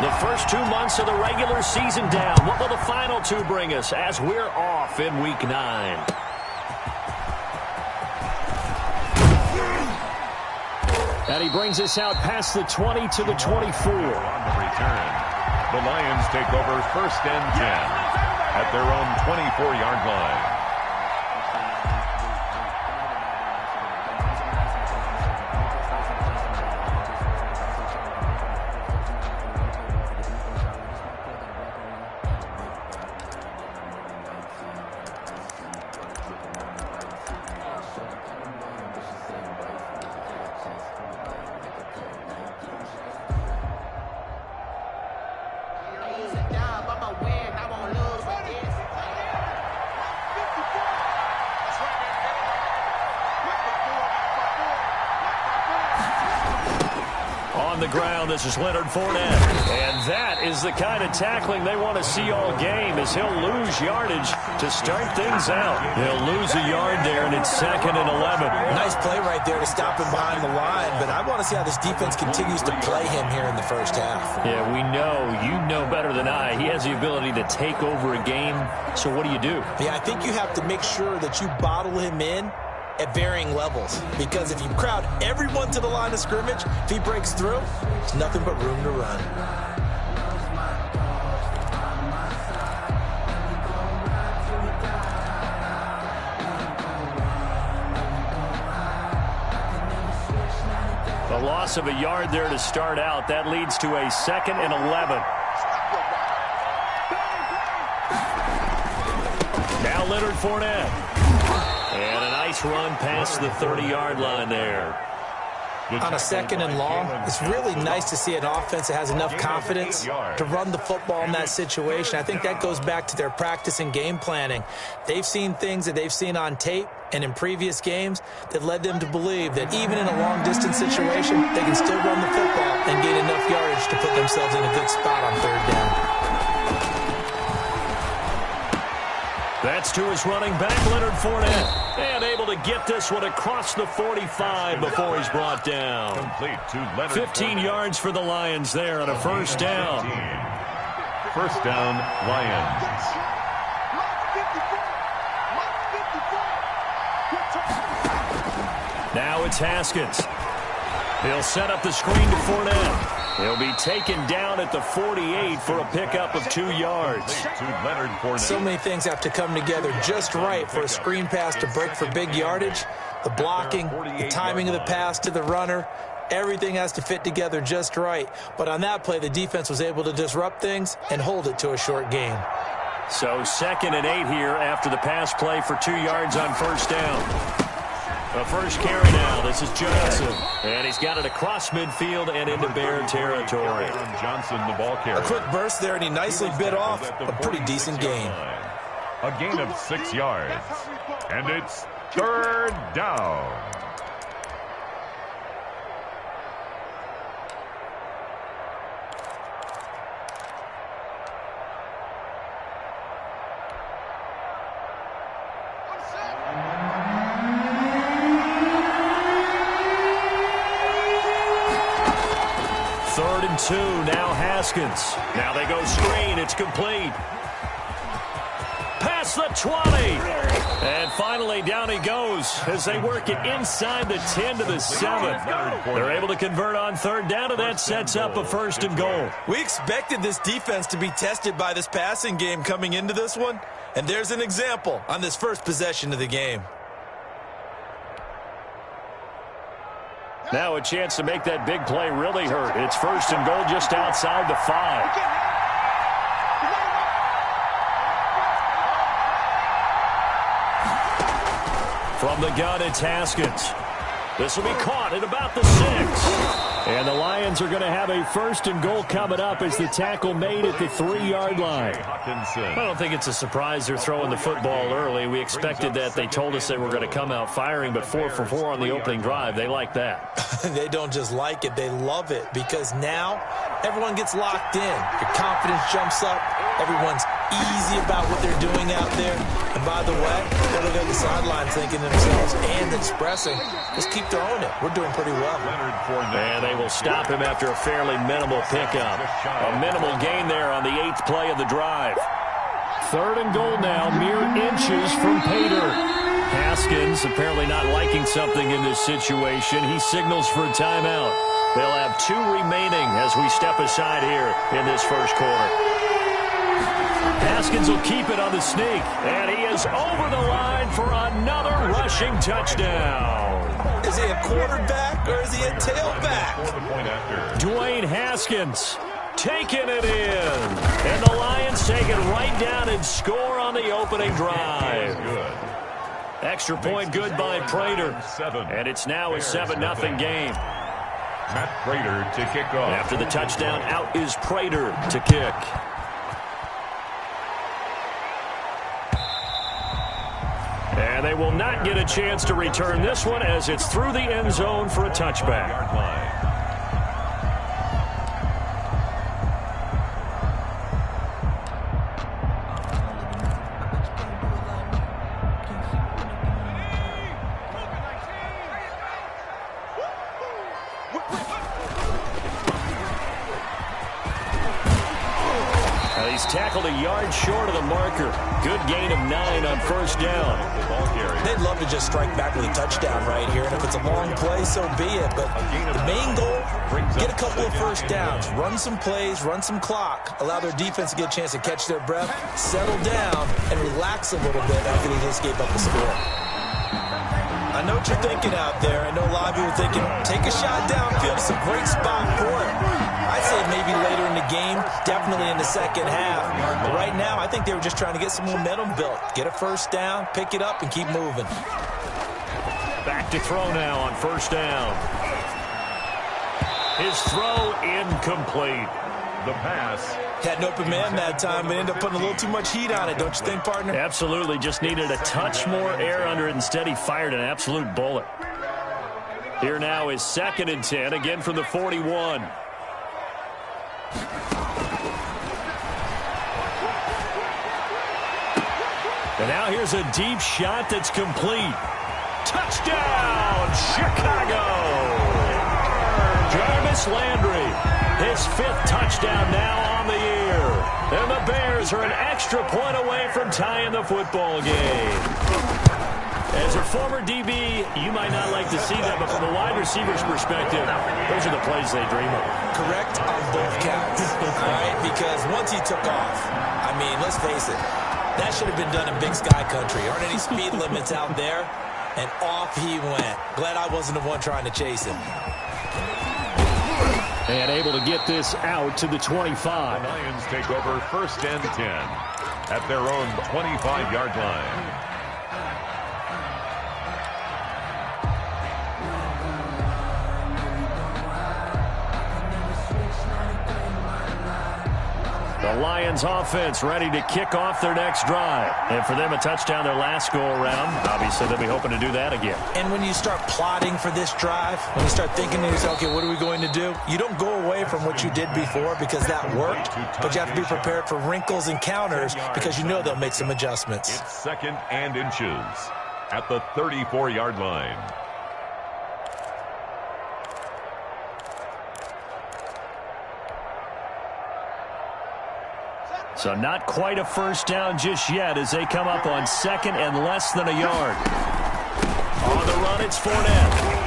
The first 2 months of the regular season down. What will the final 2 bring us as we're off in Week 9? And he brings us out past the 20 to the 24. On the return, the Lions take over 1st and 10 at their own 24-yard line. On the ground, this is Leonard Fournette. And that is the kind of tackling they want to see all game, as he'll lose yardage to start things out. He'll lose a yard there, and it's 2nd and 11. Nice play right there to stop him behind the line, but I want to see how this defense continues to play him here in the first half. Yeah, we know, you know better than I, he has the ability to take over a game. So what do you do? Yeah, I think you have to make sure that you bottle him in at varying levels, because if you crowd everyone to the line of scrimmage, if he breaks through, there's nothing but room to run. The loss of a yard there to start out. That leads to a 2nd and 11. Now Leonard Fournette. And a nice run past the 30-yard line there. On a 2nd and long, it's really nice to see an offense that has enough confidence to run the football in that situation. I think that goes back to their practice and game planning. They've seen things that they've seen on tape and in previous games that led them to believe that even in a long-distance situation, they can still run the football and gain enough yardage to put themselves in a good spot on 3rd down. That's to his running back, Leonard Fournette. And able to get this one across the 45 before he's brought down. Complete to Leonard 15 Fournette. yards for the Lions there on a 1st down. 1st down, Lions. Now it's Haskins. He'll set up the screen to Fournette. He'll be taken down at the 48 for a pickup of 2 yards. So many things have to come together just right for a screen pass to break for big yardage. The blocking, the timing of the pass to the runner, everything has to fit together just right. But on that play, the defense was able to disrupt things and hold it to a short gain. So 2nd and 8 here after the pass play for 2 yards on 1st down. The first carry now. This is Johnson. And he's got it across midfield and into Bear territory. Johnson, the ball carrier. A quick burst there, and he nicely bit off a pretty decent gain. A gain of 6 yards. And it's 3rd down. Now Haskins. Now they go screen. It's complete. Past the 20. And finally down he goes as they work it inside the 10 to the 7. They're able to convert on 3rd down, and that sets up a 1st and goal. We expected this defense to be tested by this passing game coming into this one, and there's an example on this first possession of the game. Now a chance to make that big play really hurt. It's 1st and goal just outside the 5. From the gun, it's Haskins. This will be caught at about the 6. And the Lions are going to have a 1st and goal coming up as the tackle made at the 3-yard line. I don't think it's a surprise they're throwing the football early. We expected that. They told us they were going to come out firing, but 4 for 4 on the opening drive. They like that. They don't just like it, they love it, because now everyone gets locked in. Your confidence jumps up. Everyone's easy about what they're doing out there. And by the way, they're looking at the sideline thinking to themselves and expressing, just keep throwing it. We're doing pretty well. And they will stop him after a fairly minimal pickup. A minimal gain there on the 8th play of the drive. 3rd and goal now, mere inches from Pater. Haskins apparently not liking something in this situation. He signals for a timeout. They'll have 2 remaining as we step aside here in this first quarter. Haskins will keep it on the sneak, and he is over the line for another rushing touchdown. Is he a quarterback or is he a tailback? Dwayne Haskins taking it in. And the Lions take it right down and score on the opening drive. Extra point good by Prater. And it's now a 7-0 game. Matt Prater to kick off. After the touchdown, out is Prater to kick. And they will not get a chance to return this one as it's through the end zone for a touchback. He's tackled a yard short of the marker. Good gain of 9 on first down. They'd love to just strike back with a touchdown right here, and if it's a long play, so be it. But the main goal, get a couple of first downs, run some plays, run some clock, allow their defense to get a chance to catch their breath, settle down, and relax a little bit after they just gave up a score. I know what you're thinking out there. I know a lot of you are thinking, take a shot downfield. It's a great spot for it. I'd say maybe later in the game, definitely in the second half. But right now, I think they were just trying to get some momentum built. Get a first down, pick it up, and keep moving. Back to throw now on first down. His throw incomplete. The pass. Had an open man that time, but ended up putting a little too much heat on it, don't you think, partner? Absolutely. Just needed a touch more air under it. Instead, he fired an absolute bullet. Here now is 2nd and 10, again from the 41. And now here's a deep shot that's complete. Touchdown, Chicago! Jarvis Landry, his 5th touchdown now on the year. And the Bears are an extra point away from tying the football game. As a former DB, you might not like to see that, but from a wide receiver's perspective, those are the plays they dream of. Correct on both counts, all right? Because once he took off, I mean, let's face it, that should have been done in Big Sky Country. Aren't any speed limits out there? And off he went. Glad I wasn't the one trying to chase him. And able to get this out to the 25. The Lions take over 1st and 10 at their own 25-yard line. The Lions offense ready to kick off their next drive. And for them, a touchdown their last go-around. Obviously, they'll be hoping to do that again. And when you start plotting for this drive, when you start thinking to yourself, okay, what are we going to do? You don't go away from what you did before because that worked, but you have to be prepared for wrinkles and counters because you know they'll make some adjustments. It's 2nd and inches at the 34-yard line. So not quite a first down just yet as they come up on 2nd and less than a yard. On the run, it's Fournette.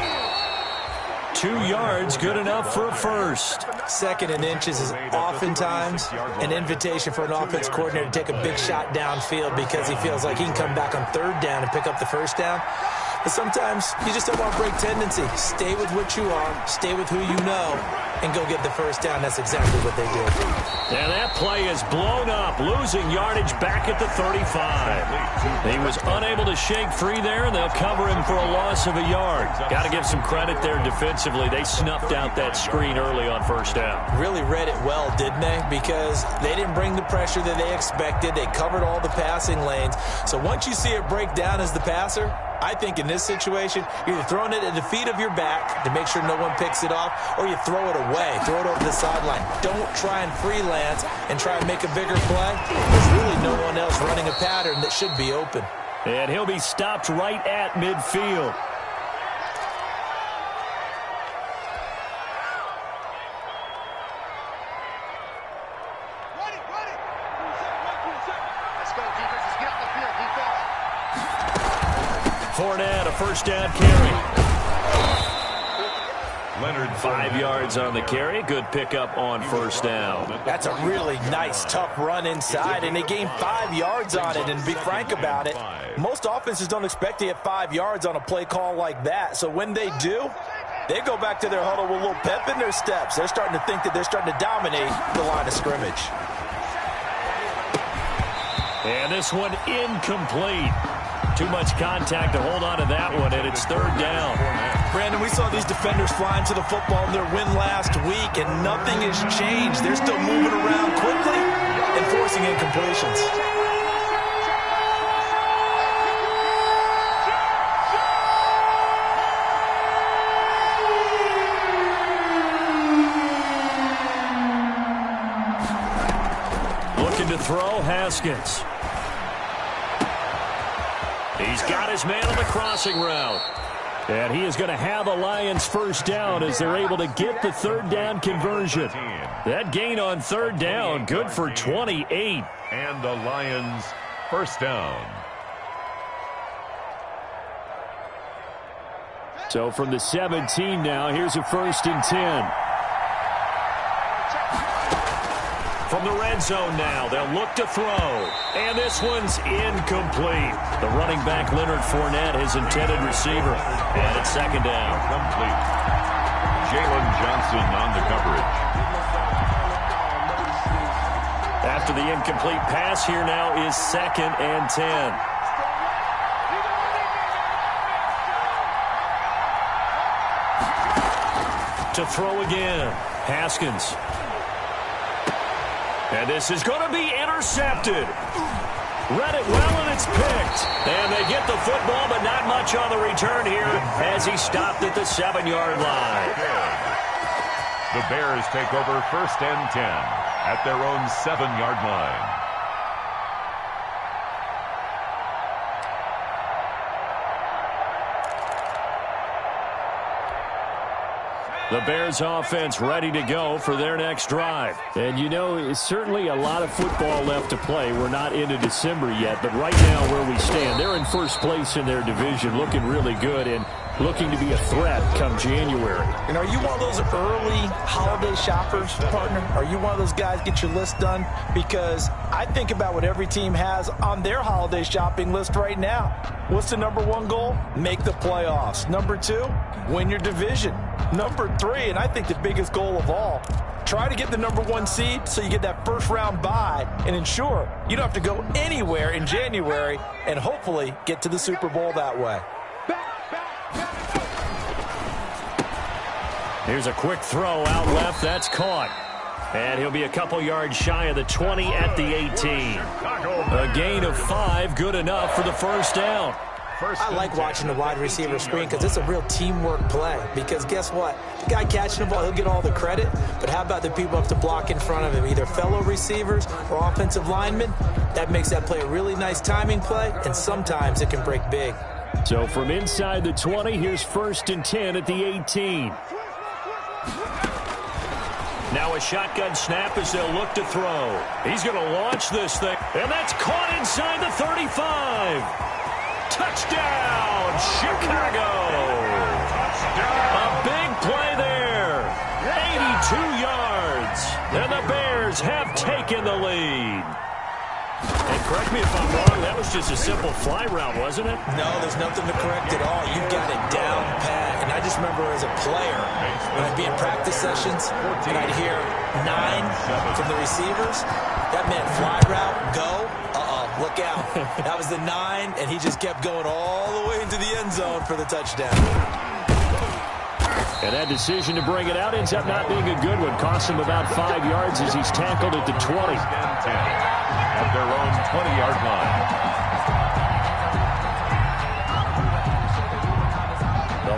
2 yards, good enough for a first. 2nd and inches is oftentimes an invitation for an offense coordinator to take a big shot downfield because he feels like he can come back on 3rd down and pick up the first down. But sometimes you just don't want to break tendency. Stay with what you are, stay with who you know, and go get the first down. That's exactly what they did. And that play is blown up, losing yardage back at the 35. He was unable to shake free there, and they'll cover him for a loss of a yard. Got to give some credit there defensively. They snuffed out that screen early on first down. Really read it well, didn't they? Because they didn't bring the pressure that they expected. They covered all the passing lanes. So once you see it break down as the passer, I think in this situation, you're either throwing it at the feet of your back to make sure no one picks it off, or you throw it away, throw it over the sideline. Don't try and freelance and try and make a bigger play. There's really no one else running a pattern that should be open. And he'll be stopped right at midfield. Fournette, a first down carry. Leonard 5 yards on the carry. Good pickup on first down. That's a really nice, tough run inside, and they gained 5 yards on it. And to be frank about it, most offenses don't expect to get 5 yards on a play call like that. So when they do, they go back to their huddle with a little pep in their steps. They're starting to think that they're starting to dominate the line of scrimmage. And this one incomplete. Too much contact to hold on to that one, and it's third down. Brandon, we saw these defenders flying to the football in their win last week, and nothing has changed. They're still moving around quickly and forcing incompletions. Looking to throw, Haskins. He's got his man on the crossing route. And he is going to have a Lions first down as they're able to get the third down conversion. That gain on third down, good for 28. And the Lions first down. So from the 17 now, here's a 1st and 10. From the red zone now, they'll look to throw. And this one's incomplete. The running back, Leonard Fournette, his intended receiver. And it's second down. Complete. Jalen Johnson on the coverage. After the incomplete pass, here now is 2nd and 10. To throw again, Haskins. And this is going to be intercepted. Read it well, and it's picked. And they get the football, but not much on the return here as he stopped at the 7-yard line. The Bears take over 1st and 10 at their own 7-yard line. The Bears offense ready to go for their next drive. And you know, it's certainly a lot of football left to play. We're not into December yet, but right now where we stand, they're in first place in their division, looking really good and looking to be a threat come January. And are you one of those early holiday shoppers, partner? Are you one of those guys get your list done? Because I think about what every team has on their holiday shopping list right now. What's the number 1 goal? Make the playoffs. Number 2, win your division. Number 3, and I think the biggest goal of all, try to get the number 1 seed so you get that first-round bye and ensure you don't have to go anywhere in January and hopefully get to the Super Bowl that way. Here's a quick throw out left. That's caught. And he'll be a couple yards shy of the 20 at the 18. A gain of 5, good enough for the first down. I like watching the wide receiver screen because it's a real teamwork play. Because guess what? The guy catching the ball, he'll get all the credit. But how about the people up to block in front of him, either fellow receivers or offensive linemen? That makes that play a really nice timing play, and sometimes it can break big. So from inside the 20, here's 1st and 10 at the 18. Now a shotgun snap as they'll look to throw. He's going to launch this thing, and that's caught inside the 35. Touchdown, Chicago. A big play there. 82 yards. And the Bears have taken the lead. And correct me if I'm wrong, that was just a simple fly route, wasn't it? No, there's nothing to correct at all. You've got it down pat. And I just remember as a player, when I'd be in practice sessions, and I'd hear 9 from the receivers, that meant fly route, go, look out. That was the 9, and he just kept going all the way into the end zone for the touchdown. And that decision to bring it out ends up not being a good one. Costs him about 5 yards as he's tackled at the 20. At their own 20-yard line.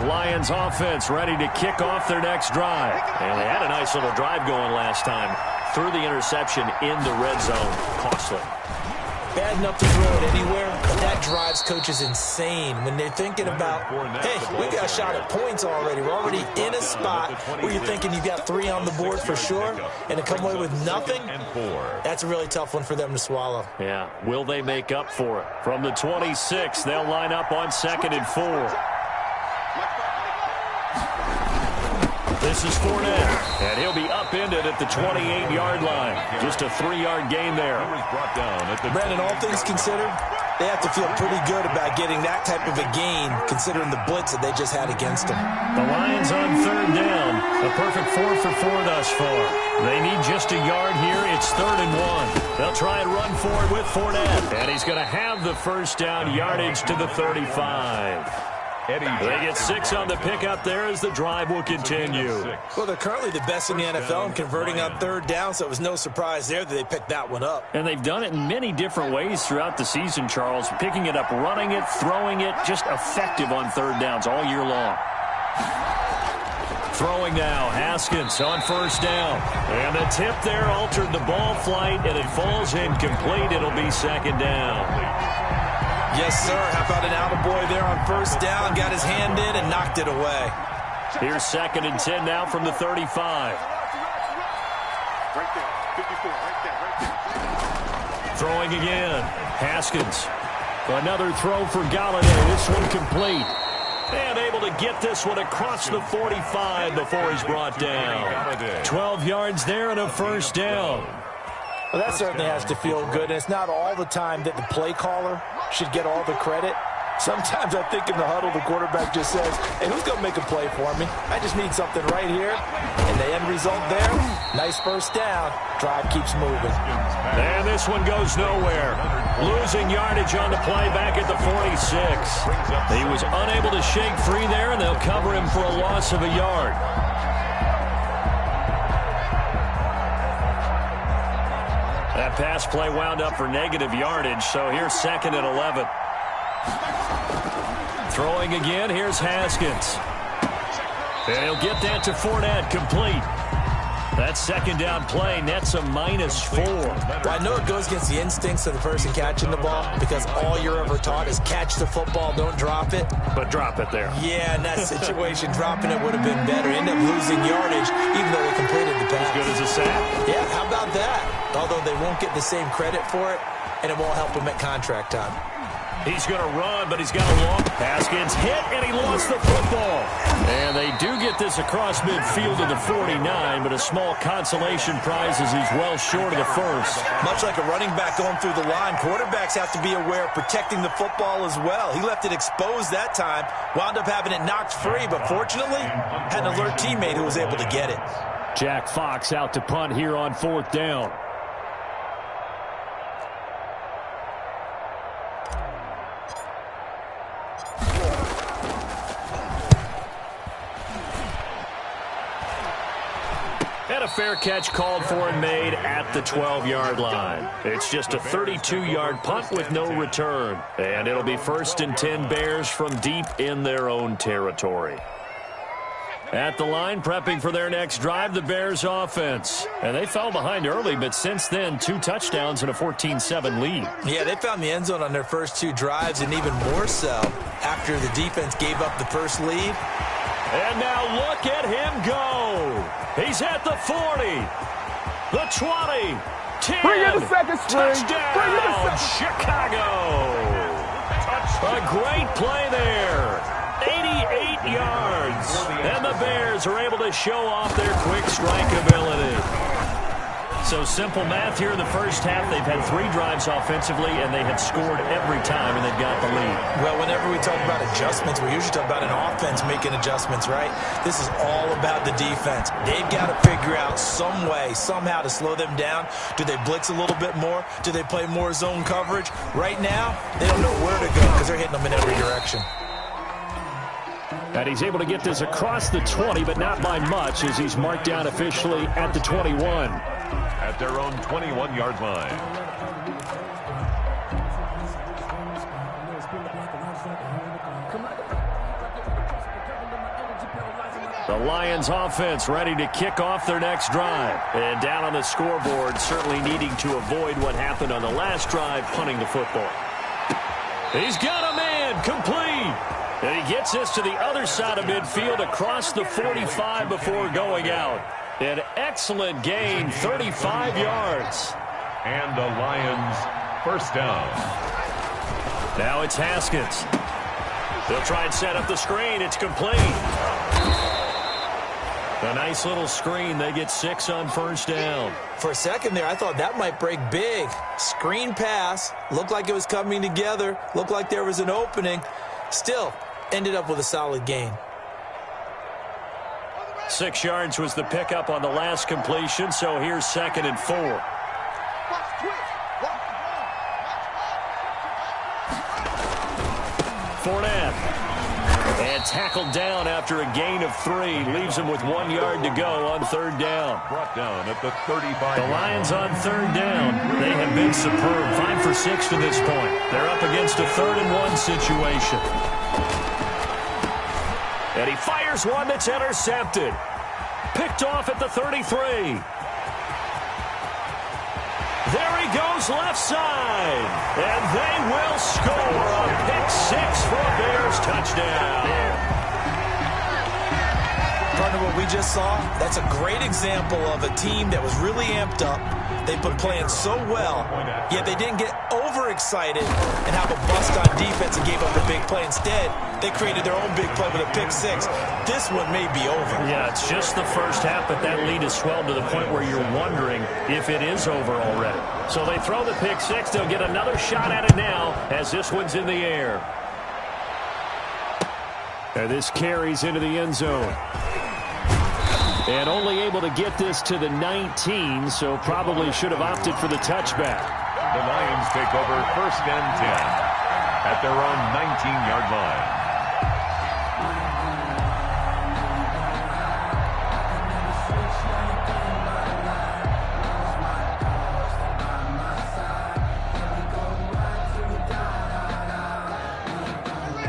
The Lions offense ready to kick off their next drive. And they had a nice little drive going last time. Threw the interception in the red zone. Costly. Bad enough to throw it anywhere, but that drives coaches insane when they're thinking about, hey, we got a shot at points already. We're already in a spot where you're thinking you got 3 on the board for sure, and to come away with nothing, that's a really tough one for them to swallow. Yeah, will they make up for it? From the 26, they'll line up on 2nd and 4. This is Fournette, and he'll be upended at the 28-yard line. Just a 3-yard gain there. Brandon, all things considered, they have to feel pretty good about getting that type of a gain, considering the blitz that they just had against them. The Lions on 3rd down. A perfect 4 for 4 thus far. They need just a yard here. It's 3rd and 1. They'll try and run forward with Fournette, and he's going to have the first down yardage to the 35. They get 6 on the pickup there as the drive will continue. Well, they're currently the best in the NFL in converting on 3rd down, so it was no surprise there that they picked that one up. And they've done it in many different ways throughout the season, Charles. Picking it up, running it, throwing it, just effective on 3rd downs all year long. Throwing now, Haskins on 1st down. And the tip there altered the ball flight, and it falls incomplete. It'll be 2nd down. Yes, sir. How about an attaboy there on 1st down? Got his hand in and knocked it away. Here's 2nd and 10 now from the 35. Throwing again. Haskins. Another throw for Galladay. This one complete. And able to get this one across the 45 before he's brought down. 12 yards there and a 1st down. Well, that certainly has to feel good. And it's not all the time that the play caller should get all the credit. Sometimes I think in the huddle, the quarterback just says, hey, who's going to make a play for me? I just need something right here. And the end result there, nice 1st down. Drive keeps moving. And this one goes nowhere. Losing yardage on the play back at the 46. He was unable to shake free there, and they'll cover him for a loss of a yard. That pass play wound up for negative yardage, so here's 2nd and 11. Throwing again, here's Haskins. And he'll get that to Fournette, complete. That 2nd down play nets a -4. Well, I know it goes against the instincts of the person catching the ball because all you're ever taught is catch the football, don't drop it. But drop it there. Yeah, in that situation, dropping it would have been better. End up losing yardage, even though they completed the pass. As good as a sack. Yeah, how about that? Although they won't get the same credit for it, and it won't help him at contract time. He's going to run, but he's got a long. Haskins hit, and he lost the football. And they do get this across midfield to the 49, but a small consolation prize as he's well short of the 1st. Much like a running back going through the line, quarterbacks have to be aware of protecting the football as well. He left it exposed that time, wound up having it knocked free, but fortunately, had an alert teammate who was able to get it. Jack Fox out to punt here on 4th down. And a fair catch called for and made at the 12-yard line. It's just a 32-yard punt with no return. And it'll be 1st and 10 Bears from deep in their own territory. At the line, prepping for their next drive, the Bears offense. And they fell behind early, but since then, 2 touchdowns and a 14-7 lead. Yeah, they found the end zone on their first 2 drives, and even more so after the defense gave up the first lead. And now look at him go. He's at the 40, the 20, 10. Bring in the second string. Touchdown, Chicago. A great play there. 88 yards. And the Bears are able to show off their quick strike ability. So simple math here in the first half. They've had 3 drives offensively, and they have scored every time, and they've got the lead. Well, whenever we talk about adjustments, we usually talk about an offense making adjustments, right? This is all about the defense. They've got to figure out some way, somehow to slow them down. Do they blitz a little bit more? Do they play more zone coverage? Right now, they don't know where to go because they're hitting them in every direction. And he's able to get this across the 20, but not by much, as he's marked down officially at the 21. At their own 21-yard line. The Lions offense ready to kick off their next drive. And down on the scoreboard, certainly needing to avoid what happened on the last drive, punting the football. He's got a man, complete. And he gets this to the other side of midfield across the 45 before going out. An excellent gain, 35 yards. And the Lions first down. Now it's Haskins. They'll try and set up the screen. It's complete. A nice little screen. They get 6 on first down. For a second there, I thought that might break big. Screen pass. Looked like it was coming together. Looked like there was an opening. Still, ended up with a solid gain. 6 yards was the pickup on the last completion, so here's 2nd and 4. Fournette. And tackled down after a gain of 3. Leaves him with 1 yard to go on 3rd down. Brought down at the 35. The Lions on 3rd down. They have been superb. 5 for 6 to this point. They're up against a 3rd and 1 situation. And he fires one that's intercepted. Picked off at the 33. There he goes left side. And they will score a pick 6 for a Bears touchdown. Partner, what we just saw, that's a great example of a team that was really amped up. They've been playing so well, yet they didn't get overexcited and have a bust on defense and gave up a big play. Instead, they created their own big play with a pick 6. This one may be over. Yeah, it's just the first half, but that lead has swelled to the point where you're wondering if it is over already. So they throw the pick 6. They'll get another shot at it now as this one's in the air. And this carries into the end zone. And only able to get this to the 19, so probably should have opted for the touchback. The Lions take over 1st and 10 at their own 19-yard line.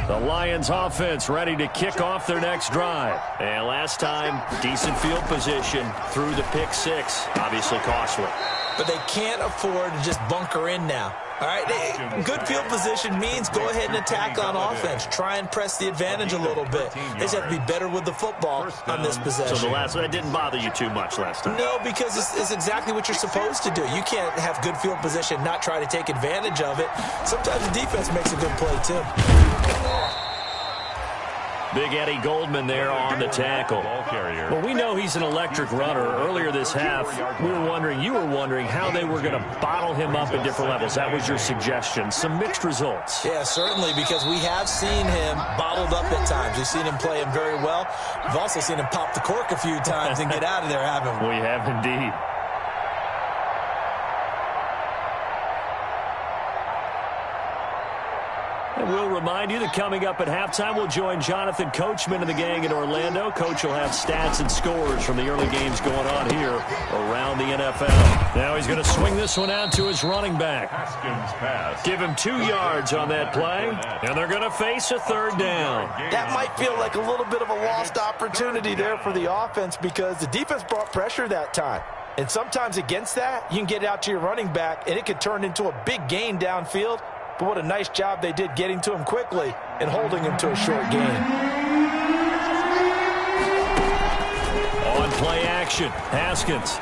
The Lions offense ready to kick off their next drive. And last time, decent field position through the pick 6. Obviously costly. But they can't afford to just bunker in now. All right, good field position means go ahead and attack on offense. Try and press the advantage a little bit. They just have to be better with the football on this possession. So the last one, it didn't bother you too much last time? No, because it's exactly what you're supposed to do. You can't have good field position, not try to take advantage of it. Sometimes the defense makes a good play, too. Big Eddie Goldman there on the tackle. Well, we know he's an electric runner. Earlier this half, you were wondering how they were going to bottle him up at different levels. That was your suggestion. Some mixed results. Yeah, certainly, because we have seen him bottled up at times. We've seen him play him very well. We've also seen him pop the cork a few times and get out of there, haven't we? We have indeed. And we'll remind you that coming up at halftime, we'll join Jonathan Coachman and the gang in Orlando. Coach will have stats and scores from the early games going on here around the NFL. Now he's going to swing this one out to his running back. Haskins pass. Give him 2 yards on that play, and they're going to face a 3rd down. That might feel like a little bit of a lost opportunity there for the offense because the defense brought pressure that time. And sometimes against that, you can get it out to your running back, and it could turn into a big gain downfield. But what a nice job they did getting to him quickly and holding him to a short gain. On play action, Haskins.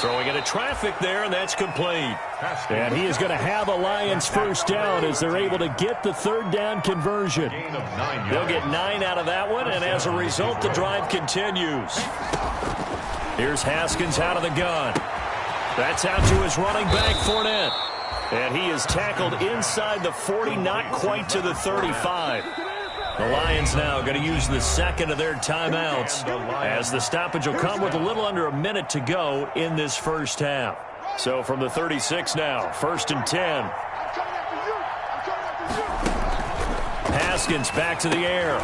Throwing into traffic there, and that's complete. And he is going to have a Lions first down as they're able to get the 3rd down conversion. They'll get 9 out of that one, and as a result, the drive continues. Here's Haskins out of the gun. That's out to his running back, Fournette. And he is tackled inside the 40, not quite to the 35. The Lions now going to use the 2nd of their timeouts as the stoppage will come with a little under a minute to go in this first half. So from the 36 now, 1st and 10. Haskins back to the air.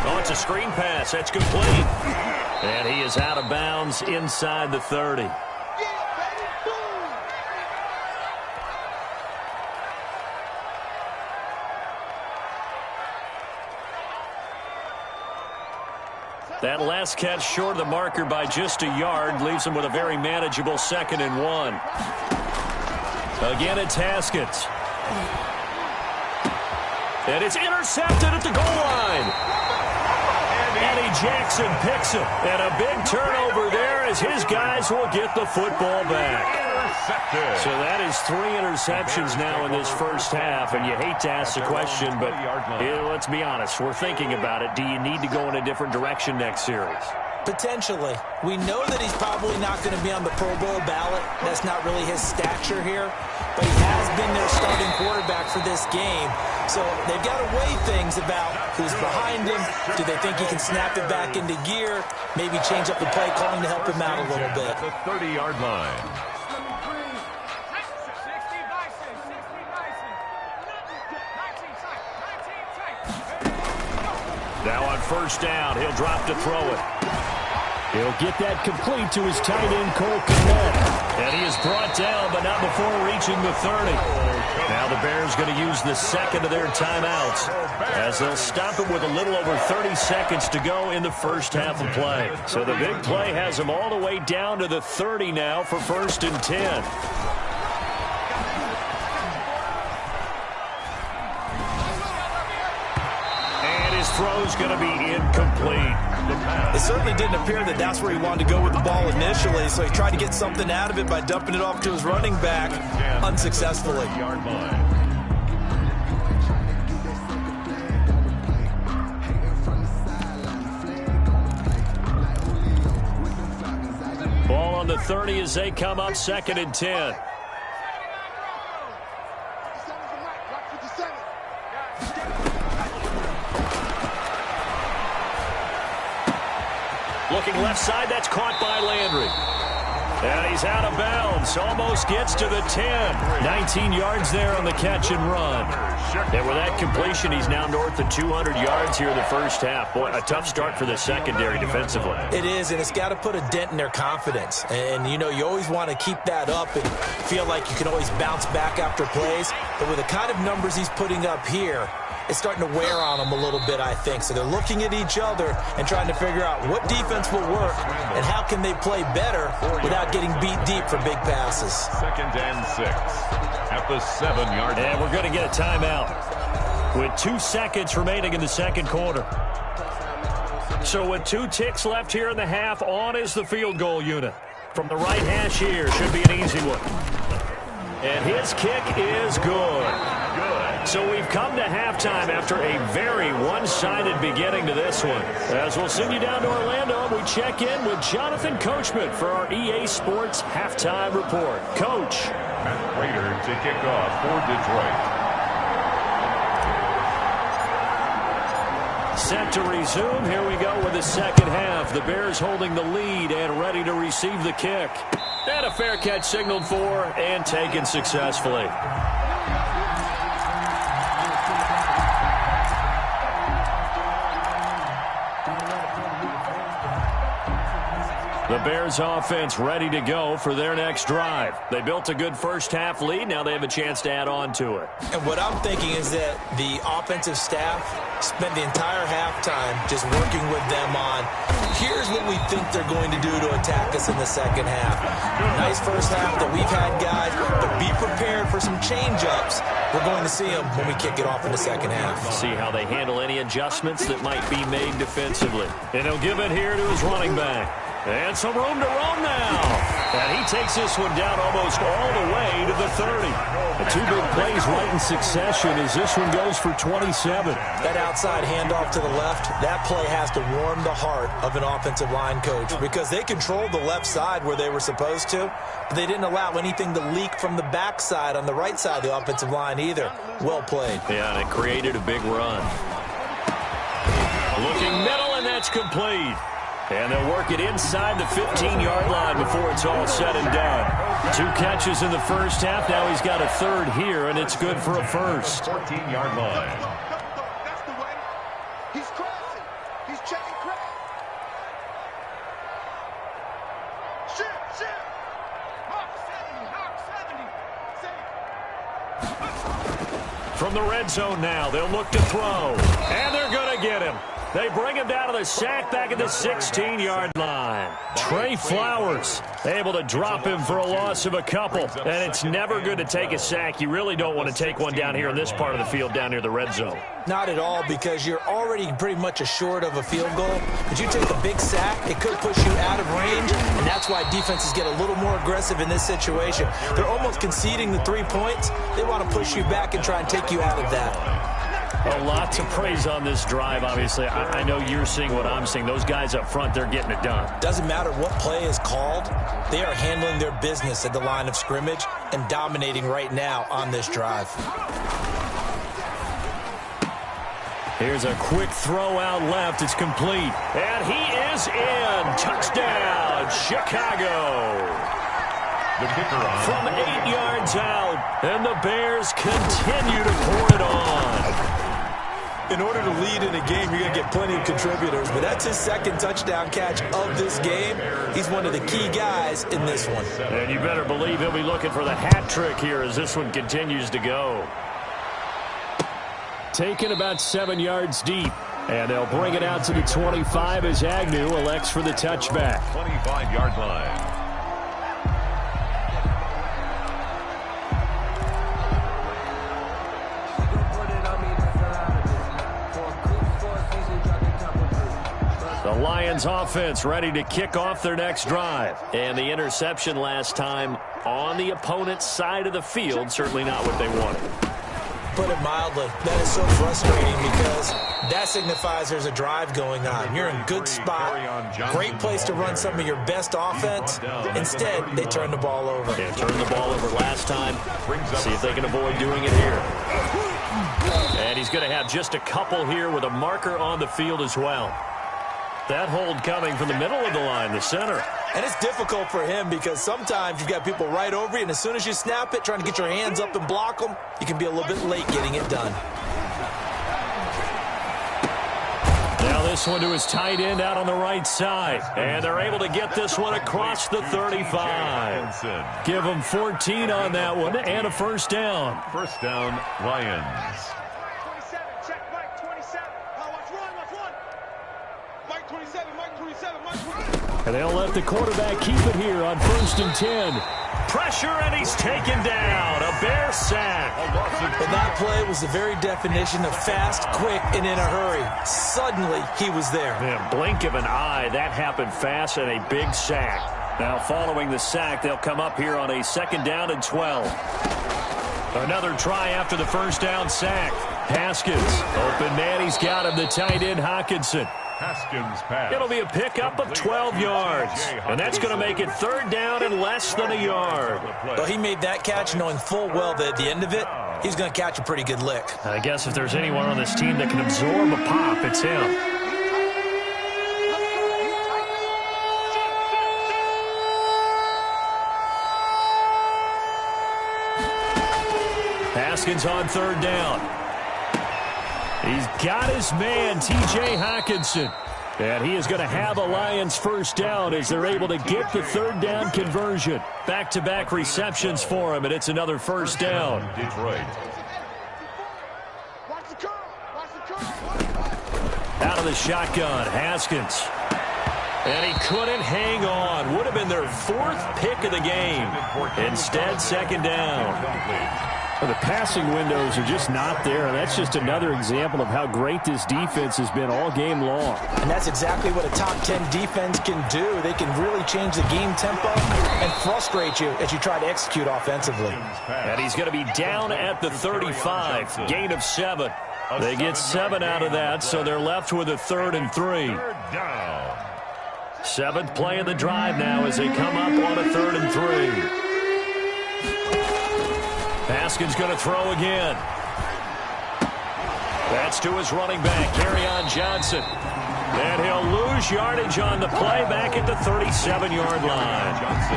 Oh, it's a screen pass. That's complete. And he is out of bounds inside the 30. That last catch short of the marker by just a yard leaves him with a very manageable 2nd and 1. Again it's Haskins. And it's intercepted at the goal line. Eddie Jackson picks him. And a big turnover there as his guys will get the football back. So that is 3 interceptions now in this first half. And you hate to ask the question, but let's be honest. We're thinking about it. Do you need to go in a different direction next series? Potentially. We know that he's probably not going to be on the Pro Bowl ballot. That's not really his stature here. But he has been their starting quarterback for this game. So they've got to weigh things about who's behind him. Do they think he can snap it back into gear? Maybe change up the play calling to help him out a little bit. The 30-yard line. Now on first down, he'll drop to throw it. He'll get that complete to his tight end, Cole Kmet. And he is brought down, but not before reaching the 30. Now the Bears going to use the second of their timeouts as they'll stop it with a little over 30 seconds to go in the first half of play. So the big play has them all the way down to the 30 now for 1st and 10. Throw's going to be incomplete. It certainly didn't appear that that's where he wanted to go with the ball initially, so he tried to get something out of it by dumping it off to his running back unsuccessfully. Ball on the 30 as they come up 2nd and 10. Looking left side, that's caught by Landry. And he's out of bounds, almost gets to the 10. 19 yards there on the catch and run. And with that completion, he's now north of 200 yards here in the first half. Boy, a tough start for the secondary defensively. It is, and it's got to put a dent in their confidence. And, you know, you always want to keep that up and feel like you can always bounce back after plays. But with the kind of numbers he's putting up here, it's starting to wear on them a little bit, I think. So they're looking at each other and trying to figure out what defense will work and how can they play better without getting beat deep for big passes. 2nd and 6 at the 7-yard line. And we're going to get a timeout with 2 seconds remaining in the second quarter. So with 2 ticks left here in the half, on is the field goal unit. From the right hash here, should be an easy one. And his kick is good. So we've come to halftime after a very one-sided beginning to this one. As we'll send you down to Orlando, we check in with Jonathan Coachman for our EA Sports Halftime Report. Coach. Matt Prater to kick off for Detroit. Set to resume. Here we go with the second half. The Bears holding the lead and ready to receive the kick. And a fair catch signaled for and taken successfully. The Bears offense ready to go for their next drive. They built a good first half lead. Now they have a chance to add on to it. And what I'm thinking is that the offensive staff spent the entire halftime just working with them on, here's what we think they're going to do to attack us in the second half. Nice first half that we've had, guys, but be prepared for some change-ups. We're going to see them when we kick it off in the second half. See how they handle any adjustments that might be made defensively. And he'll give it here to his running back. And some room to roam now. And he takes this one down almost all the way to the 30. The 2 big plays right in succession as this one goes for 27. That outside handoff to the left, that play has to warm the heart of an offensive line coach because they controlled the left side where they were supposed to, but they didn't allow anything to leak from the backside on the right side of the offensive line either. Well played. Yeah, and it created a big run. Looking middle, and that's complete. And they'll work it inside the 15-yard line before it's all said and done. 2 catches in the first half. Now he's got a third here, and it's good for a first. 14-yard line. That's the way. He's crossing. He's checking crack. Shoot. Hawk 70. From the red zone now, they'll look to throw. And they're going to get him. They bring him down to the sack back at the 16-yard line. Trey Flowers able to drop him for a loss of a couple. And it's never good to take a sack. You really don't want to take one down here in this part of the field down near the red zone. Not at all, because you're already pretty much assured of a field goal. But you take a big sack, it could push you out of range, and that's why defenses get a little more aggressive in this situation. They're almost conceding the 3 points. They want to push you back and try and take you out of that. A lot to praise on this drive, obviously. I know you're seeing what I'm seeing. Those guys up front, they're getting it done. Doesn't matter what play is called. They are handling their business at the line of scrimmage and dominating right now on this drive. Here's a quick throw out left. It's complete. And he is in. Touchdown, Chicago. The kicker on. From 8 yards out. And the Bears continue to pour it on. In order to lead in a game, you're going to get plenty of contributors, but that's his second touchdown catch of this game. He's one of the key guys in this one. And you better believe he'll be looking for the hat trick here as this one continues to go. Taken about 7 yards deep, and they'll bring it out to the 25 as Agnew elects for the touchback. 25-yard line. The Lions offense ready to kick off their next drive. And the interception last time on the opponent's side of the field, certainly not what they wanted. Put it mildly, that is so frustrating because that signifies there's a drive going on. You're in a good spot, great place to run some of your best offense. Instead, they turn the ball over. Yeah, turned the ball over last time. See if they can avoid doing it here. And he's going to have just a couple here with a marker on the field as well. That hold coming from the middle of the line, the center. And it's difficult for him because sometimes you've got people right over you, and as soon as you snap it, trying to get your hands up and block them, you can be a little bit late getting it done. Now this one to his tight end out on the right side. And they're able to get this one across the 35. Give them 14 on that one and a first down. First down, Lions. And they'll let the quarterback keep it here on 1st and 10. Pressure, and he's taken down. A Bear sack. But that play was the very definition of fast, quick, and in a hurry. Suddenly, he was there. Yeah, blink of an eye. That happened fast and a big sack. Now, following the sack, they'll come up here on a 2nd down and 12. Another try after the first down sack. Haskins, open man, he's got him, the tight end Hockenson. Haskins pass. It'll be a pickup of 12 yards. And that's going to make it 3rd down and less than a yard. Well, he made that catch knowing full well that at the end of it, he's going to catch a pretty good lick. I guess if there's anyone on this team that can absorb a pop, it's him. Haskins on 3rd down. He's got his man, T.J. Hockenson. And he is going to have a Lions first down as they're able to get the 3rd down conversion. Back-to-back receptions for him, and it's another first down. Detroit. Out of the shotgun, Haskins. And he couldn't hang on. Would have been their 4th pick of the game. Instead, 2nd down. Well, the passing windows are just not there, and that's just another example of how great this defense has been all game long. And that's exactly what a top 10 defense can do. They can really change the game tempo and frustrate you as you try to execute offensively. And he's going to be down at the 35, gain of 7. They get 7 out of that, so they're left with a 3rd and 3. 7th play of the drive now as they come up on a 3rd and 3. Haskins going to throw again. That's to his running back, Kerryon Johnson. And he'll lose yardage on the play back at the 37-yard line.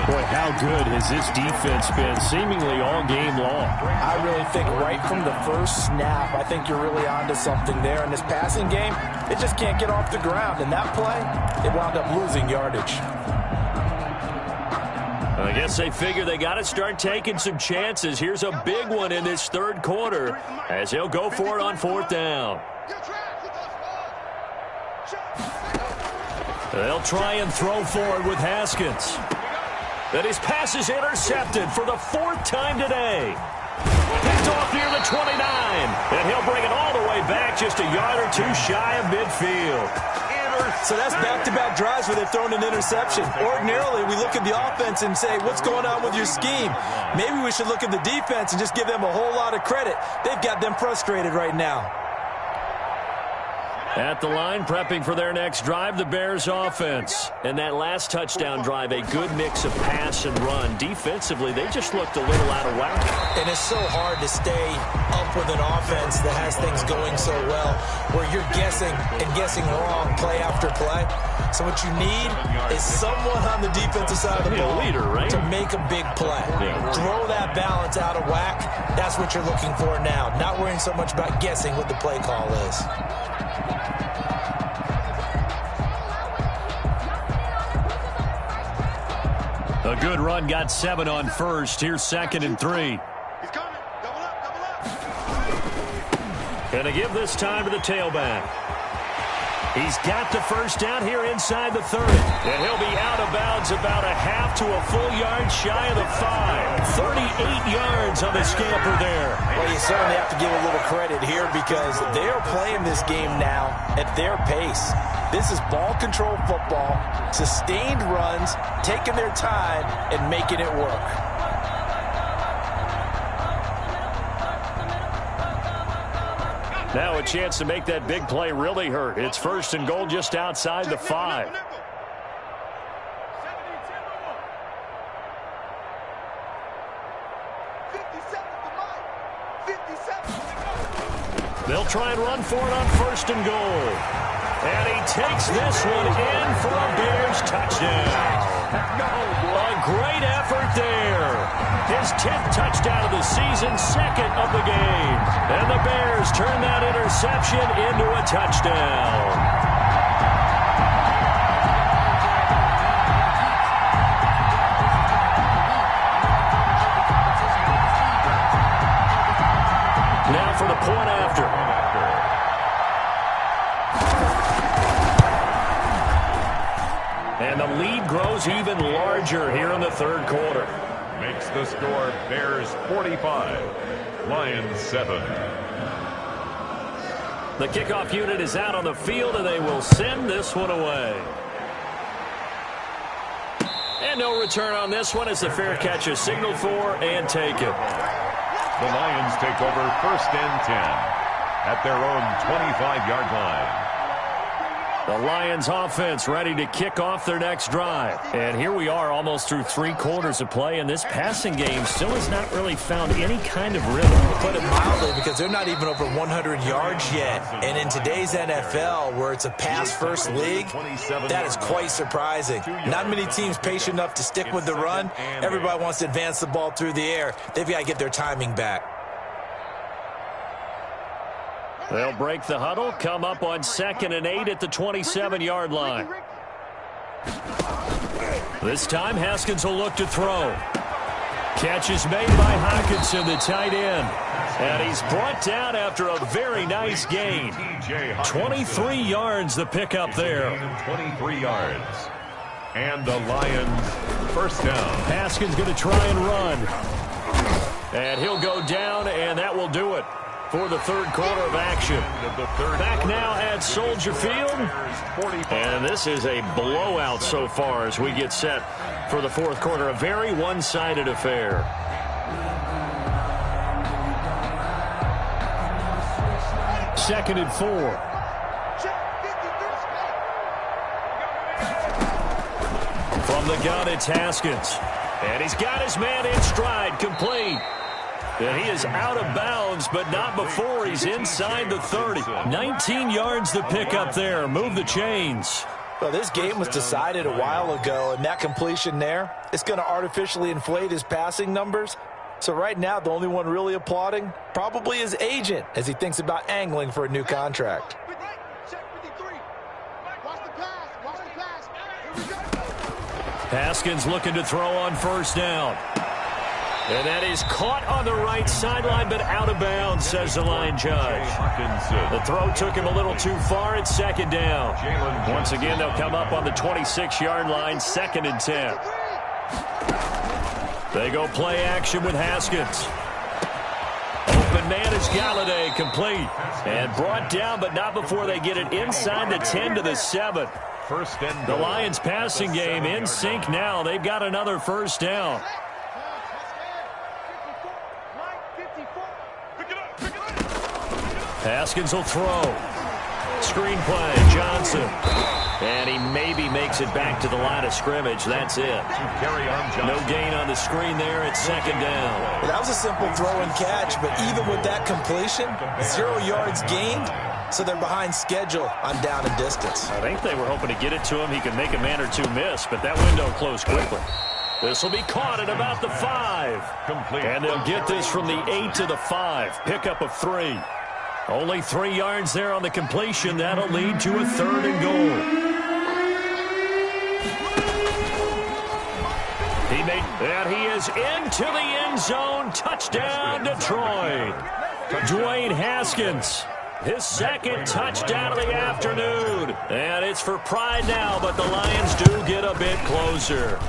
Boy, how good has this defense been seemingly all game long? I really think right from the first snap, I think you're really onto something there. In this passing game, it just can't get off the ground. And that play, it wound up losing yardage. I guess they figure they got to start taking some chances. Here's a big one in this 3rd quarter as he'll go for it on 4th down. They'll try and throw for it with Haskins. And his pass is intercepted for the 4th time today. Picked off near the 29. And he'll bring it all the way back just a yard or two shy of midfield. So that's back-to-back drives where they've thrown an interception. Ordinarily, we look at the offense and say, what's going on with your scheme? Maybe we should look at the defense and just give them a whole lot of credit. They've got them frustrated right now. At the line, prepping for their next drive, the Bears offense. And that last touchdown drive, a good mix of pass and run. Defensively, they just looked a little out of whack. And it's so hard to stay up with an offense that has things going so well, where you're guessing and guessing wrong play after play. So what you need is someone on the defensive side of the ball leader, right? to make a big play. Yeah. Throw that balance out of whack. That's what you're looking for now. Not worrying so much about guessing what the play call is. A good run, got 7 on first. Here's 2nd and 3. He's coming. Double up, double up. Gonna give this time to the tailback. He's got the first down here inside the 30. And he'll be out of bounds about a half to a full yard shy of the 5. 38 yards on the scamper there. Well, you certainly have to give a little credit here because they are playing this game now at their pace. This is ball control football, sustained runs, taking their time and making it work. Now a chance to make that big play really hurt. It's 1st and goal just outside the 5. They'll try and run for it on 1st and goal. And he takes this one in for a Bears touchdown. A great effort there. His 10th touchdown of the season, 2nd of the game. And the Bears turn that interception into a touchdown. Now for the point after. And the lead grows even larger here in the 3rd quarter. Makes the score Bears 45, Lions 7. The kickoff unit is out on the field, and they will send this one away. And no return on this one as the fair catch is signaled for and taken. The Lions take over 1st and 10 at their own 25-yard line. The Lions offense ready to kick off their next drive. And here we are almost through 3 quarters of play, and this passing game still has not really found any kind of rhythm. To put it mildly, because they're not even over 100 yards yet. And in today's NFL, where it's a pass-first league, that is quite surprising. Not many teams patient enough to stick with the run. Everybody wants to advance the ball through the air. They've got to get their timing back. They'll break the huddle, come up on 2nd and 8 at the 27-yard line. This time, Haskins will look to throw. Catch is made by Hockenson, the tight end. And he's brought down after a very nice gain. 23 yards the pickup there. 23 yards. And the Lions 1st down. Haskins going to try and run. And he'll go down, and that will do it for the 3rd quarter of action. Back now at Soldier Field. And this is a blowout so far as we get set for the 4th quarter. A very one-sided affair. Second and 4. From the gun, it's Haskins. And he's got his man in stride, complete. And he is out of bounds, but not before he's inside the 30. 19 yards to pick up there. Move the chains. Well, this game was decided a while ago, and that completion there, it's going to artificially inflate his passing numbers. So right now, the only one really applauding probably his agent as he thinks about angling for a new contract. Haskins looking to throw on 1st down. And that is caught on the right sideline, but out of bounds, says the line judge. The throw took him a little too far. It's second down. Once again, they'll come up on the 26-yard line, 2nd and 10. They go play action with Haskins. Open man is Galladay, complete. And brought down, but not before they get it inside the 10 to the 7. The Lions passing game in sync now. They've got another first down. Haskins will throw. Screen play, Johnson. And he maybe makes it back to the line of scrimmage. That's it. No gain on the screen there. It's 2nd down. That was a simple throw and catch, but even with that completion, 0 yards gained, so they're behind schedule on down and distance. I think they were hoping to get it to him. He could make a man or two miss, but that window closed quickly. This will be caught at about the 5. And they'll get this from the 8 to the 5. Pickup of 3. Only 3 yards there on the completion. That'll lead to a 3rd and goal. And he is into the end zone. Touchdown, Detroit. Dwayne Haskins, his 2nd touchdown of the afternoon. And it's for pride now, but the Lions do get a bit closer.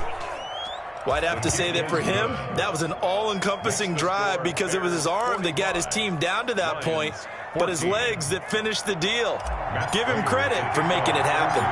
Well, I'd have to say that for him, that was an all-encompassing drive because it was his arm that got his team down to that point, but his legs that finished the deal. Give him credit for making it happen.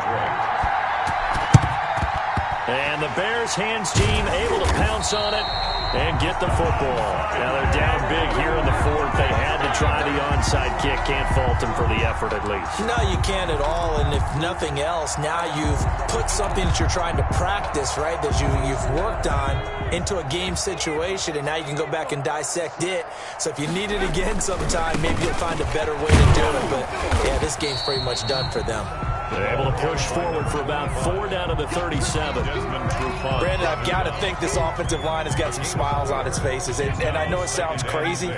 And the Bears hands team able to pounce on it and get the football. Now they're down big here in the 4th. They had to try the onside kick. Can't fault them for the effort at least. No, you can't at all. And if nothing else, now you've put something that you're trying to practice, right, that you've worked on into a game situation, and now you can go back and dissect it. So if you need it again sometime, maybe you'll find a better way to do it. But, yeah, this game's pretty much done for them. They're able to push forward for about 4 down to the 37. Brandon, I've got to think this offensive line has got some smiles on its faces. And I know it sounds crazy,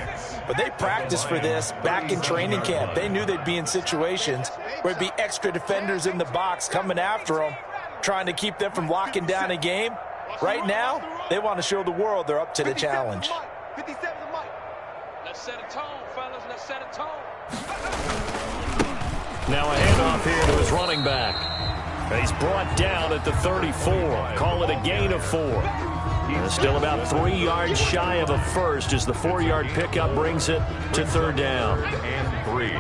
but they practiced for this back in training camp. They knew they'd be in situations where there'd be extra defenders in the box coming after them, trying to keep them from locking down a game. Right now, they want to show the world they're up to the challenge. 57 the mic. Let's set a tone, fellas. Let's set a tone. Now a handoff here to his running back. And he's brought down at the 34. Call it a gain of 4. And still about 3 yards shy of a first as the 4-yard pickup brings it to 3rd down. And 3.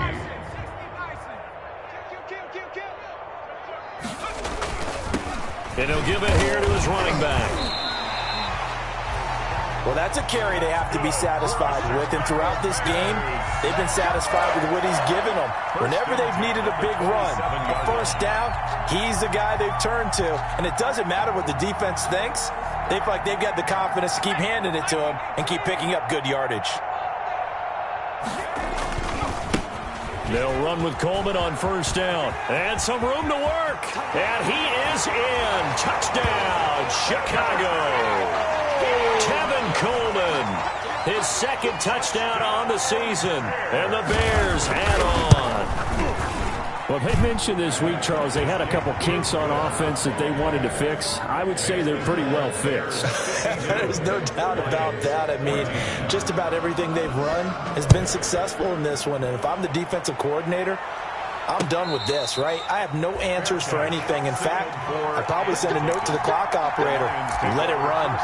And he'll give it here to his running back. Well, that's a carry they have to be satisfied with. And throughout this game, they've been satisfied with what he's given them. Whenever they've needed a big run, a first down, he's the guy they've turned to. And it doesn't matter what the defense thinks. They feel like they've got the confidence to keep handing it to him and keep picking up good yardage. They'll run with Coleman on first down. And some room to work. And he is in. Touchdown, Chicago. Tevin Coleman, his 2nd touchdown on the season. And the Bears add on. Well, they mentioned this week, Charles, they had a couple kinks on offense that they wanted to fix. I would say they're pretty well fixed. There's no doubt about that. I mean, just about everything they've run has been successful in this one. And if I'm the defensive coordinator, I'm done with this, right? I have no answers for anything. In fact, I'd probably send a note to the clock operator and let it run.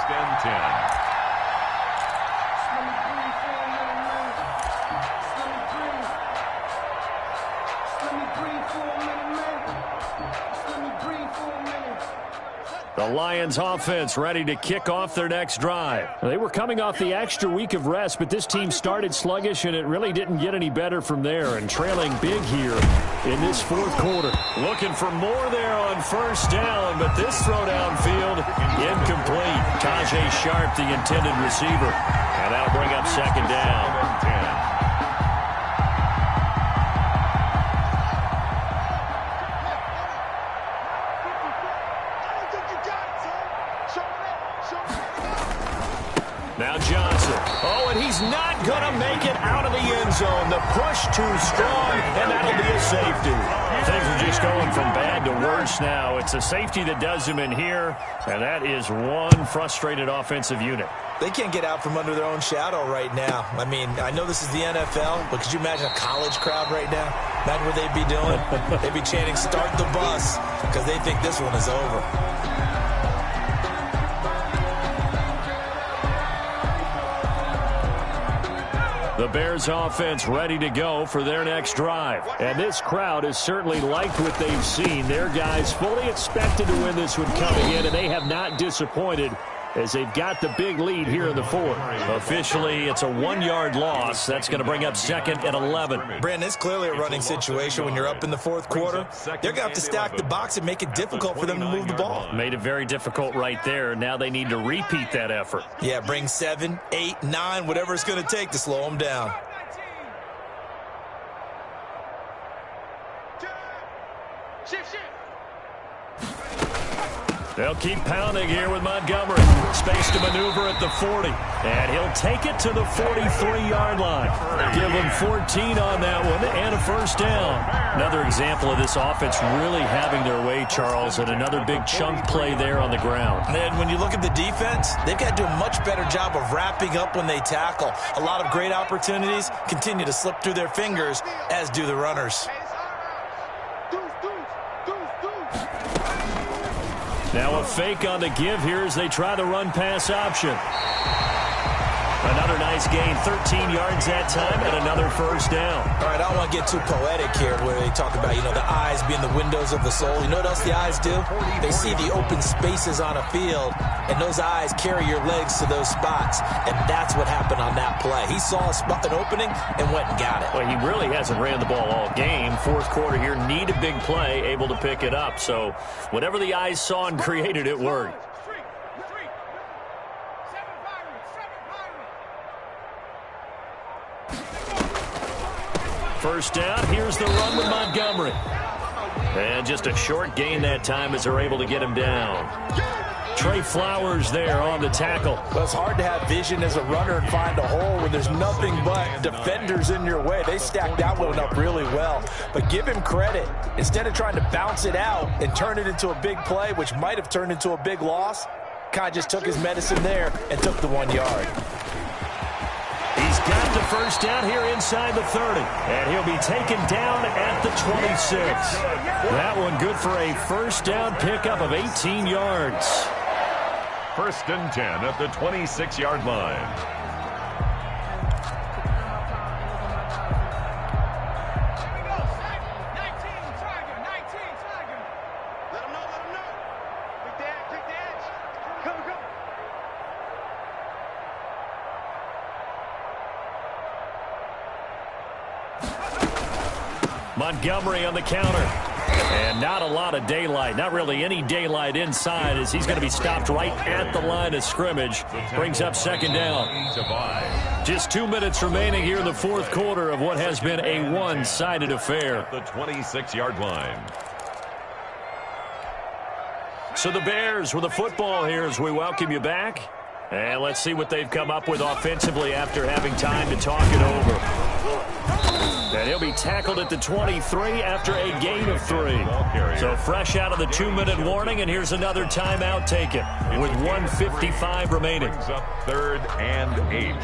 The Lions offense ready to kick off their next drive. They were coming off the extra week of rest, but this team started sluggish, and it really didn't get any better from there, and trailing big here in this 4th quarter. Looking for more there on first down, but this throw downfield incomplete. Tajay Sharp, the intended receiver. And that'll bring up 2nd down. Now Johnson. Oh, and he's not going to make it out of the end zone. The push too strong, and that'll be a safety. Things are just going from bad to worse now. It's a safety that does him in here, and that is one frustrated offensive unit. They can't get out from under their own shadow right now. I mean, I know this is the NFL, but could you imagine a college crowd right now? Imagine what they'd be doing. They'd be chanting, "Start the bus," because they think this one is over. The Bears offense ready to go for their next drive. And this crowd has certainly liked what they've seen. Their guys fully expected to win this one coming in, and they have not disappointed as they've got the big lead here in the fourth. Officially, it's a 1-yard loss. That's going to bring up 2nd and 11. Brandon, it's clearly a running situation when you're up in the fourth quarter. They're going to have to stack the box and make it difficult for them to move the ball. Made it very difficult right there. Now they need to repeat that effort. Yeah, bring 7, 8, 9, whatever it's going to take to slow them down. They'll keep pounding here with Montgomery. Space to maneuver at the 40. And he'll take it to the 43-yard line. Give him 14 on that one and a first down. Another example of this offense really having their way, Charles, and another big chunk play there on the ground. And when you look at the defense, they've got to do a much better job of wrapping up when they tackle. A lot of great opportunities continue to slip through their fingers, as do the runners. Now a fake on the give here as they try the run-pass option. Another nice gain, 13 yards that time, and another first down. All right, I don't want to get too poetic here where they talk about, the eyes being the windows of the soul. You know what else the eyes do? They see the open spaces on a field, and those eyes carry your legs to those spots, and that's what happened on that play. He saw an opening and went and got it. Well, he really hasn't ran the ball all game. Fourth quarter here, need a big play, able to pick it up. So whatever the eyes saw and created, it worked. First down, here's the run with Montgomery. And just a short gain that time as they're able to get him down. Trey Flowers there on the tackle. Well, it's hard to have vision as a runner and find a hole when there's nothing but defenders in your way. They stacked that one up really well. But give him credit. Instead of trying to bounce it out and turn it into a big play, which might have turned into a big loss, kind of just took his medicine there and took the 1 yard. He's got the first down here inside the 30. And he'll be taken down at the 26. That one good for a first down pickup of 18 yards. 1st and 10 at the 26-yard line. Montgomery on the counter. And not a lot of daylight. Not really any daylight inside as he's going to be stopped right at the line of scrimmage. Brings up 2nd down. Just 2 minutes remaining here in the fourth quarter of what has been a one-sided affair. The 26-yard line. So the Bears with the football here as we welcome you back. And let's see what they've come up with offensively after having time to talk it over. And he'll be tackled at the 23 after a gain of 3. So fresh out of the 2-minute warning, and here's another timeout taken with 1:55 remaining. Brings up 3rd and 8.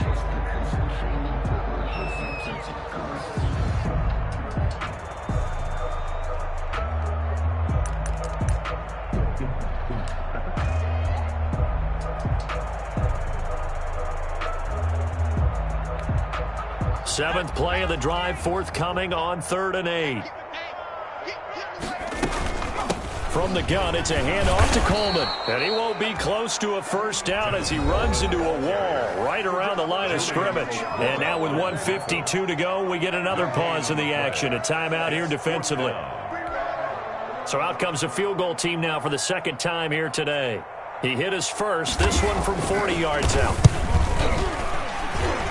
Seventh play of the drive forthcoming on 3rd and 8. From the gun, it's a handoff to Coleman. And he won't be close to a first down as he runs into a wall right around the line of scrimmage. And now with 1:52 to go, we get another pause in the action. A timeout here defensively. So out comes a field goal team now for the 2nd time here today. He hit his first, this one from 40 yards out.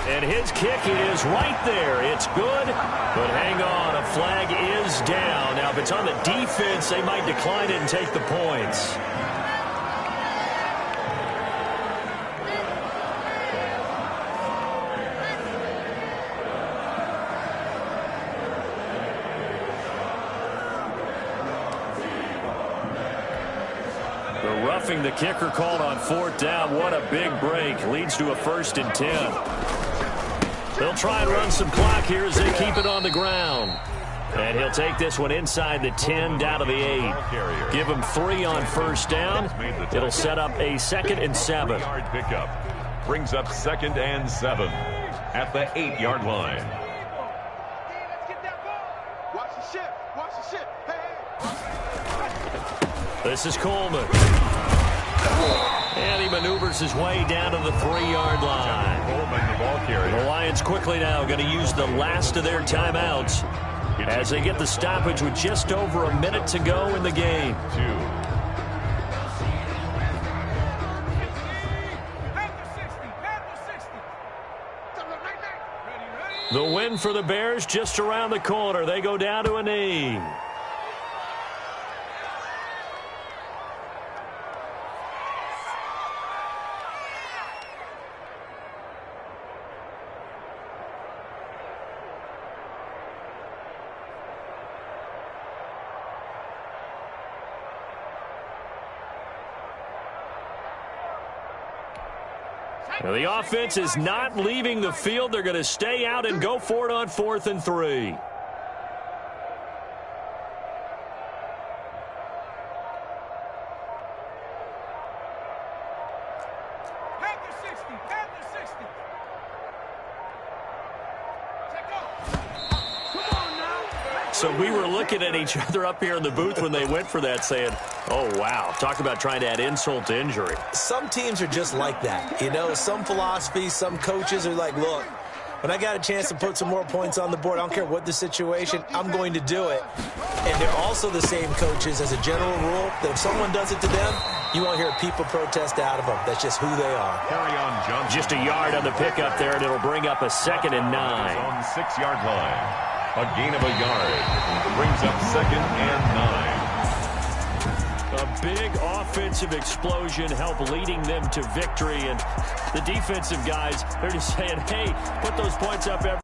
And his kick is right there. It's good, but hang on. A flag is down. Now, if it's on the defense, they might decline it and take the points. roughing the kicker called on 4th down. What a big break. Leads to a 1st and 10. They'll try and run some clock here as they keep it on the ground. And he'll take this one inside the 10 down to the 8. Give him 3 on 1st down. It'll set up a 2nd and 7. Pickup brings up 2nd and 7 at the 8-yard line. Watch the ship. Watch the ship. Hey. This is Coleman. And he maneuvers his way down to the 3-yard line. Coleman, the ball carrier. The Lions quickly now going to use the last of their timeouts as they get the stoppage with just over a minute to go in the game. 2. The win for the Bears just around the corner. They go down to a knee. Now the offense is not leaving the field. They're going to stay out and go for it on 4th and 3. So we were looking at each other up here in the booth when they went for that saying, oh, wow, talk about trying to add insult to injury. Some teams are just like that. You know, some philosophies, some coaches are like, look, when I got a chance to put some more points on the board, I don't care what the situation, I'm going to do it. And they're also the same coaches as a general rule that if someone does it to them, you won't hear people protest out of them. That's just who they are. Carry on Johnson. Just a yard on the pickup there, and it'll bring up a 2nd and 9. On 6-yard line. A gain of a yard. Brings up 2nd and 9. A big offensive explosion helped leading them to victory. And the defensive guys, they're just saying, hey, put those points up every